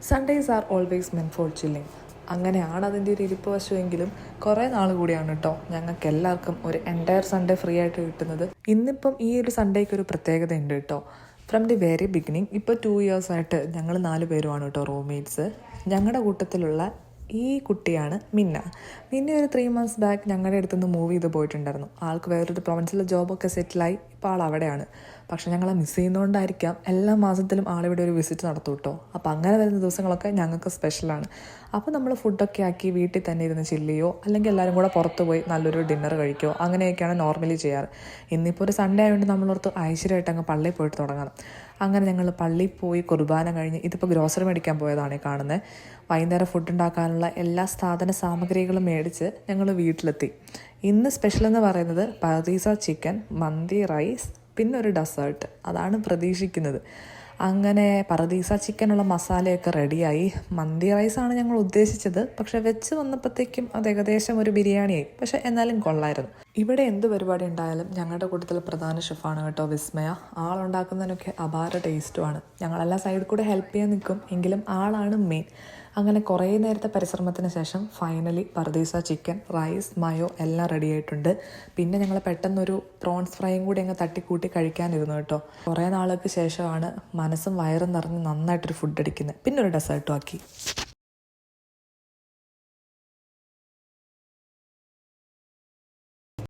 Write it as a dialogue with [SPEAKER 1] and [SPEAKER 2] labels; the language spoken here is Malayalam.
[SPEAKER 1] Sundays are always meant for chilling. അങ്ങനെയാണ് അതിൻ്റെ ഒരു ഇരിപ്പ് വശമെങ്കിലും കുറേ നാൾ കൂടിയാണ് കേട്ടോ ഞങ്ങൾക്ക് എല്ലാവർക്കും ഒരു എൻറ്റയർ സൺഡേ ഫ്രീ ആയിട്ട് കിട്ടുന്നത്. ഇന്നിപ്പം ഈ ഒരു സൺഡേക്ക് ഒരു പ്രത്യേകത ഉണ്ട് കേട്ടോ. ഫ്രം ദി വെരി ബിഗിനിങ് ഇപ്പോൾ 2 ഇയേഴ്സായിട്ട് ഞങ്ങൾ 4 പേരുമാണ് കേട്ടോ റൂംമേറ്റ്സ്. ഞങ്ങളുടെ കൂട്ടത്തിലുള്ള ഈ കുട്ടിയാണ് മിന്ന. ഒരു 3 months ബാക്ക് ഞങ്ങളുടെ അടുത്തുനിന്ന് മൂവ് ചെയ്ത് പോയിട്ടുണ്ടായിരുന്നു. ആൾക്ക് വേറൊരു പ്രൊവിൻസിലെ ജോബൊക്കെ സെറ്റിലായി ഇപ്പോൾ ആൾ അവിടെയാണ്. പക്ഷെ ഞങ്ങളെ മിസ് ചെയ്യുന്നതുകൊണ്ടായിരിക്കാം എല്ലാ മാസത്തിലും ആളിവിടെ ഒരു വിസിറ്റ് നടത്തും കേട്ടോ. അപ്പോൾ അങ്ങനെ വരുന്ന ദിവസങ്ങളൊക്കെ ഞങ്ങൾക്ക് സ്പെഷ്യലാണ്. അപ്പോൾ നമ്മൾ ഫുഡൊക്കെ ആക്കി വീട്ടിൽ തന്നെ ഇരുന്ന് ചില്ലിയോ അല്ലെങ്കിൽ എല്ലാവരും കൂടെ പുറത്ത് പോയി നല്ലൊരു ഡിന്നർ കഴിക്കുകയോ അങ്ങനെയൊക്കെയാണ് നോർമലി ചെയ്യാറ്. ഇന്നിപ്പോൾ ഒരു സൺഡേ ആയതുകൊണ്ട് നമ്മളോർത്ത് ഐശ്വര്യമായിട്ട് അങ്ങ് പള്ളിയിൽ പോയിട്ട് തുടങ്ങണം. അങ്ങനെ ഞങ്ങൾ പള്ളിയിൽ പോയി കുർബാന കഴിഞ്ഞ് ഇതിപ്പോൾ ഗ്രോസറി മേടിക്കാൻ പോയതാണ് ഈ കാണുന്നത്. വൈകുന്നേരം ഫുഡ് ഉണ്ടാക്കാനുള്ള എല്ലാ സാധന സാമഗ്രികളും മേടിച്ച് ഞങ്ങൾ വീട്ടിലെത്തി. ഇന്ന് സ്പെഷ്യൽ എന്ന് പറയുന്നത് പർദീസ ചിക്കൻ, മന്തി റൈസ്, പിന്നെ ഒരു ഡെസേർട്ട്. അതാണ് പ്രതീക്ഷിക്കുന്നത്. അങ്ങനെ പർദീസ ചിക്കനുള്ള മസാലയൊക്കെ റെഡിയായി. മന്തി റൈസാണ് ഞങ്ങൾ ഉദ്ദേശിച്ചത്, പക്ഷെ വെച്ച് വന്നപ്പോഴത്തേക്കും അത് ഏകദേശം ഒരു ബിരിയാണിയായി. പക്ഷെ എന്നാലും കൊള്ളായിരുന്നു. ഇവിടെ എന്ത് പരിപാടി ഉണ്ടായാലും ഞങ്ങളുടെ കൂട്ടത്തിൽ പ്രധാന ഷെഫാണ് കേട്ടോ വിസ്മയ. ആളുണ്ടാക്കുന്നതിനൊക്കെ അപാര ടേസ്റ്റുമാണ്. ഞങ്ങളെല്ലാം സൈഡിൽ കൂടെ ഹെൽപ്പ് ചെയ്യാൻ നിൽക്കും, എങ്കിലും ആളാണ് മെയിൻ. അങ്ങനെ കുറേ നേരത്തെ പരിശ്രമത്തിന് ശേഷം ഫൈനലി പർദീസ ചിക്കൻ, റൈസ്, മയോ എല്ലാം റെഡി ആയിട്ടുണ്ട്. പിന്നെ ഞങ്ങൾ പെട്ടെന്നൊരു പ്രോൺസ് ഫ്രൈയും കൂടി അങ്ങ് തട്ടിക്കൂട്ടി കഴിക്കാനിരുന്നു കേട്ടോ. കുറേ നാൾക്ക് ശേഷമാണ് മനസ്സും വയറും നിറഞ്ഞ് നന്നായിട്ടൊരു ഫുഡ് അടിക്കുന്നത്. പിന്നെ ഒരു ഡെസേർട്ടും ആക്കി.